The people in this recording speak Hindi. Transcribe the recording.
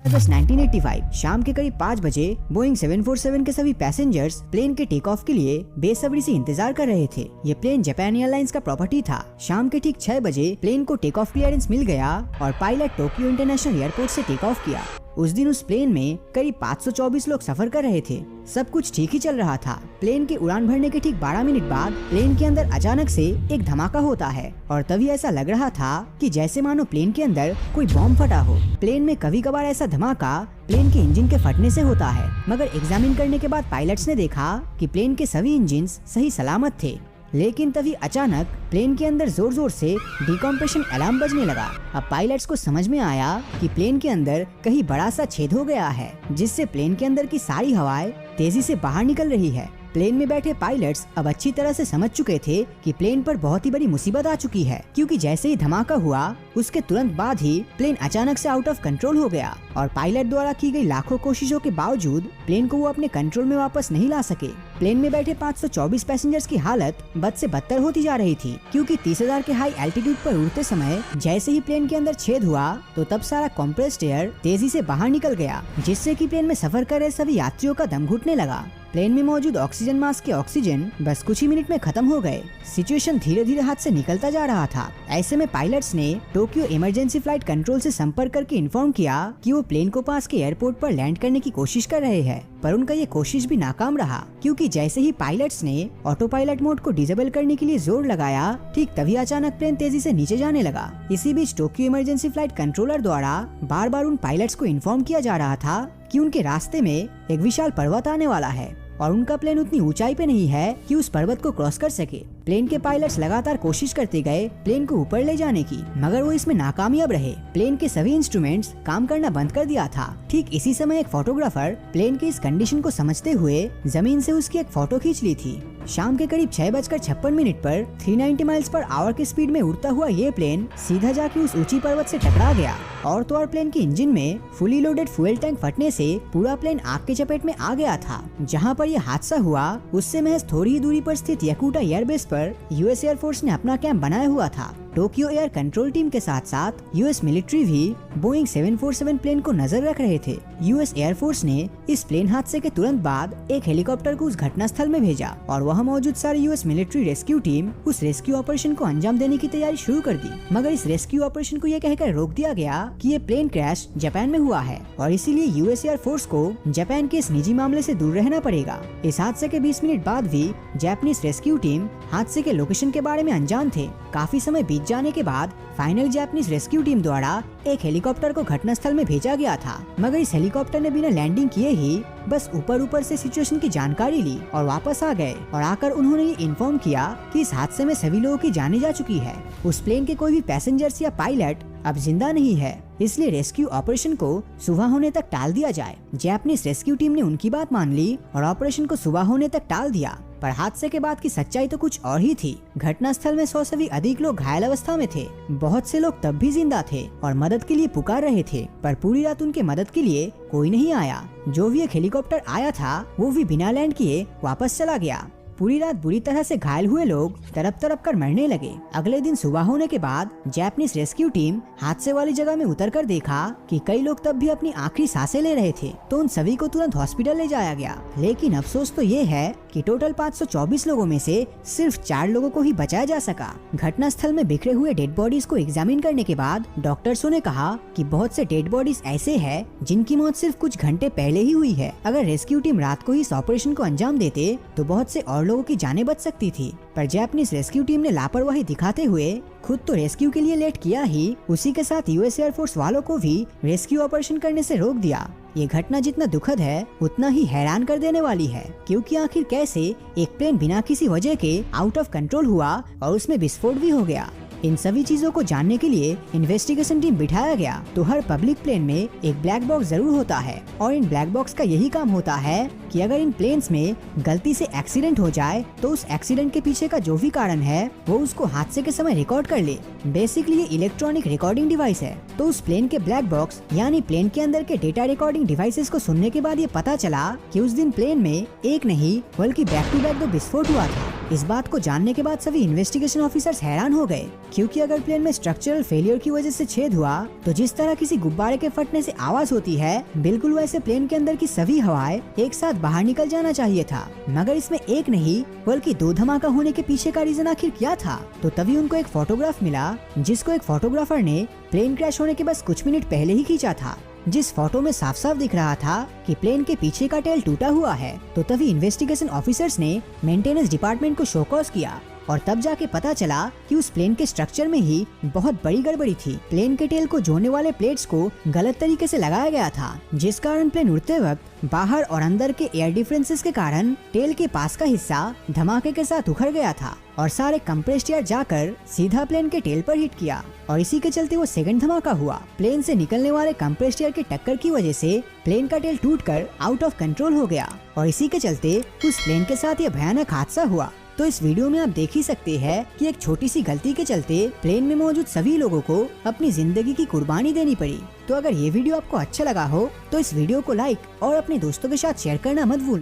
अगस्त 1985 शाम के करीब 5 बजे बोइंग 747 के सभी पैसेंजर्स प्लेन के टेक ऑफ के लिए बेसब्री से इंतजार कर रहे थे। ये प्लेन जापान एयरलाइंस का प्रॉपर्टी था। शाम के ठीक 6 बजे प्लेन को टेक ऑफ क्लियरेंस मिल गया और पायलट टोक्यो इंटरनेशनल एयरपोर्ट से टेक ऑफ किया। उस दिन उस प्लेन में करीब 524 लोग सफर कर रहे थे। सब कुछ ठीक ही चल रहा था। प्लेन के उड़ान भरने के ठीक 12 मिनट बाद प्लेन के अंदर अचानक से एक धमाका होता है और तभी ऐसा लग रहा था कि जैसे मानो प्लेन के अंदर कोई बॉम्ब फटा हो। प्लेन में कभी कभार ऐसा धमाका प्लेन के इंजन के फटने से होता है, मगर एग्जामिन करने के बाद पायलट्स ने देखा कि प्लेन के सभी इंजन सही सलामत थे। लेकिन तभी अचानक प्लेन के अंदर जोर जोर से डिकम्प्रेशन अलार्म बजने लगा। अब पायलट्स को समझ में आया कि प्लेन के अंदर कहीं बड़ा सा छेद हो गया है, जिससे प्लेन के अंदर की सारी हवाएं तेजी से बाहर निकल रही है। प्लेन में बैठे पायलट्स अब अच्छी तरह से समझ चुके थे कि प्लेन पर बहुत ही बड़ी मुसीबत आ चुकी है, क्योंकि जैसे ही धमाका हुआ उसके तुरंत बाद ही प्लेन अचानक से आउट ऑफ कंट्रोल हो गया और पायलट द्वारा की गई लाखों कोशिशों के बावजूद प्लेन को वो अपने कंट्रोल में वापस नहीं ला सके। प्लेन में बैठे 524 पैसेंजर्स की हालत बद से बदतर होती जा रही थी, क्योंकि 30,000 के हाई एल्टीट्यूड पर उड़ते समय जैसे ही प्लेन के अंदर छेद हुआ तो तब सारा कंप्रेस्ड एयर तेजी से बाहर निकल गया, जिससे कि प्लेन में सफर कर रहे सभी यात्रियों का दम घुटने लगा। प्लेन में मौजूद ऑक्सीजन मास्क के ऑक्सीजन बस कुछ ही मिनट में खत्म हो गए। सिचुएशन धीरे धीरे हाथ से निकलता जा रहा था। ऐसे में पायलट्स ने टोक्यो इमरजेंसी फ्लाइट कंट्रोल से संपर्क करके इन्फॉर्म किया कि वो प्लेन को पास के एयरपोर्ट पर लैंड करने की कोशिश कर रहे हैं, पर उनका ये कोशिश भी नाकाम रहा, क्योंकि जैसे ही पायलट्स ने ऑटो पायलट मोड को डिसेबल करने के लिए जोर लगाया, ठीक तभी अचानक प्लेन तेजी से नीचे जाने लगा। इसी बीच टोक्यो इमरजेंसी फ्लाइट कंट्रोलर द्वारा बार बार उन पायलट्स को इन्फॉर्म किया जा रहा था कि उनके रास्ते में एक विशाल पर्वत आने वाला है और उनका प्लेन उतनी ऊंचाई पे नहीं है कि उस पर्वत को क्रॉस कर सके। प्लेन के पायलट्स लगातार कोशिश करते गए प्लेन को ऊपर ले जाने की, मगर वो इसमें नाकामयाब रहे। प्लेन के सभी इंस्ट्रूमेंट्स काम करना बंद कर दिया था। ठीक इसी समय एक फोटोग्राफर प्लेन की इस कंडीशन को समझते हुए जमीन से उसकी एक फोटो खींच ली थी। शाम के करीब 6:56 पर 390 माइल्स पर आवर की स्पीड में उड़ता हुआ ये प्लेन सीधा जाके उस ऊंची पर्वत से टकरा गया और तो और प्लेन के इंजन में फुली लोडेड फ्यूल टैंक फटने से पूरा प्लेन आग के चपेट में आ गया था। जहां पर यह हादसा हुआ उससे महज थोड़ी ही दूरी पर स्थित याकुटा एयरबेस पर यूएस एयरफोर्स ने अपना कैंप बनाया हुआ था। टोक्यो एयर कंट्रोल टीम के साथ साथ यूएस मिलिट्री भी बोइंग 747 प्लेन को नजर रख रहे थे। यूएस एयरफोर्स ने इस प्लेन हादसे के तुरंत बाद एक हेलीकॉप्टर को उस घटना स्थल में भेजा और वहां मौजूद सारी यूएस मिलिट्री रेस्क्यू टीम उस रेस्क्यू ऑपरेशन को अंजाम देने की तैयारी शुरू कर दी। मगर इस रेस्क्यू ऑपरेशन को यह कहकर रोक दिया गया कि ये प्लेन क्रैश जापान में हुआ है और इसीलिए यूएस एयरफोर्स को जापान के इस निजी मामले से दूर रहना पड़ेगा। इस हादसे के 20 मिनट बाद भी जापानीज रेस्क्यू टीम हादसे के लोकेशन के बारे में अनजान थे। काफी समय बीत जाने के बाद फाइनल जापानीज रेस्क्यू टीम द्वारा एक हेलीकॉप्टर को घटनास्थल में भेजा गया था, मगर इस हेलीकॉप्टर ने बिना लैंडिंग किए ही बस ऊपर से सिचुएशन की जानकारी ली और वापस आ गए और आकर उन्होंने ये इन्फॉर्म किया कि इस हादसे में सभी लोगों की जानें जा चुकी है। उस प्लेन के कोई भी पैसेंजर्स या पायलट अब जिंदा नहीं है, इसलिए रेस्क्यू ऑपरेशन को सुबह होने तक टाल दिया जाए। जापानीज रेस्क्यू टीम ने उनकी बात मान ली और ऑपरेशन को सुबह होने तक टाल दिया, पर हादसे के बाद की सच्चाई तो कुछ और ही थी। घटनास्थल में 100 से भी अधिक लोग घायल अवस्था में थे। बहुत से लोग तब भी जिंदा थे और मदद के लिए पुकार रहे थे, पर पूरी रात उनके मदद के लिए कोई नहीं आया। जो भी एक हेलीकॉप्टर आया था वो भी बिना लैंड किए वापस चला गया। पूरी रात बुरी तरह से घायल हुए लोग तड़प तड़प कर मरने लगे। अगले दिन सुबह होने के बाद जापानीज रेस्क्यू टीम हादसे वाली जगह में उतरकर देखा कि कई लोग तब भी अपनी आखिरी सांसें ले रहे थे, तो उन सभी को तुरंत हॉस्पिटल ले जाया गया। लेकिन अफसोस तो ये है कि टोटल 524 लोगों में से सिर्फ 4 लोगों को ही बचाया जा सका। घटनास्थल में बिखरे हुए डेड बॉडीज को एग्जामिन करने के बाद डॉक्टर्सों ने कहा कि बहुत से डेड बॉडीज ऐसे हैं जिनकी मौत सिर्फ कुछ घंटे पहले ही हुई है। अगर रेस्क्यू टीम रात को ही इस ऑपरेशन को अंजाम देते तो बहुत से और लोगों की जानें बच सकती थी, पर जापानीज रेस्क्यू टीम ने लापरवाही दिखाते हुए खुद तो रेस्क्यू के लिए लेट किया ही, उसी के साथ यूएस एयरफोर्स वालों को भी रेस्क्यू ऑपरेशन करने से रोक दिया। ये घटना जितना दुखद है उतना ही हैरान कर देने वाली है, क्योंकि आखिर कैसे एक प्लेन बिना किसी वजह के आउट ऑफ कंट्रोल हुआ और उसमें विस्फोट भी हो गया। इन सभी चीजों को जानने के लिए इन्वेस्टिगेशन टीम बिठाया गया। तो हर पब्लिक प्लेन में एक ब्लैक बॉक्स जरूर होता है और इन ब्लैक बॉक्स का यही काम होता है कि अगर इन प्लेन्स में गलती से एक्सीडेंट हो जाए तो उस एक्सीडेंट के पीछे का जो भी कारण है वो उसको हादसे के समय रिकॉर्ड कर ले। बेसिकली ये इलेक्ट्रॉनिक रिकॉर्डिंग डिवाइस है। तो उस प्लेन के ब्लैक बॉक्स यानी प्लेन के अंदर के डेटा रिकॉर्डिंग डिवाइसेस को सुनने के बाद ये पता चला कि उस दिन प्लेन में एक नहीं बल्कि बैक टू बैक 2 विस्फोट हुआ था। इस बात को जानने के बाद सभी इन्वेस्टिगेशन ऑफिसर्स हैरान हो गए, क्योंकि अगर प्लेन में स्ट्रक्चरल फेलियर की वजह से छेद हुआ तो जिस तरह किसी गुब्बारे के फटने से आवाज होती है, बिल्कुल वैसे प्लेन के अंदर की सभी हवाएं एक साथ बाहर निकल जाना चाहिए था। मगर इसमें एक नहीं बल्कि 2 धमाका होने के पीछे का रीजन आखिर क्या था? तो तभी उनको एक फोटोग्राफ मिला, जिसको एक फोटोग्राफर ने प्लेन क्रैश होने के बस कुछ मिनट पहले ही खींचा था, जिस फोटो में साफ साफ दिख रहा था कि प्लेन के पीछे का टेल टूटा हुआ है। तो तभी इन्वेस्टिगेशन ऑफिसर्स ने मेंटेनेंस डिपार्टमेंट को शो कॉज किया और तब जाके पता चला कि उस प्लेन के स्ट्रक्चर में ही बहुत बड़ी गड़बड़ी थी। प्लेन के टेल को जोड़ने वाले प्लेट्स को गलत तरीके से लगाया गया था, जिस कारण प्लेन उड़ते वक्त बाहर और अंदर के एयर डिफरेंसेस के कारण टेल के पास का हिस्सा धमाके के साथ उखड़ गया था और सारे कंप्रेस्ड एयर जाकर सीधा प्लेन के टेल पर हिट किया और इसी के चलते वो सेकंड धमाका हुआ। प्लेन से निकलने वाले कंप्रेस्ड एयर के टक्कर की वजह से प्लेन का टेल टूटकर आउट ऑफ कंट्रोल हो गया और इसी के चलते उस प्लेन के साथ ये भयानक हादसा हुआ। तो इस वीडियो में आप देख ही सकते हैं कि एक छोटी सी गलती के चलते प्लेन में मौजूद सभी लोगों को अपनी जिंदगी की कुर्बानी देनी पड़ी। तो अगर ये वीडियो आपको अच्छा लगा हो तो इस वीडियो को लाइक और अपने दोस्तों के साथ शेयर करना मत भूलना।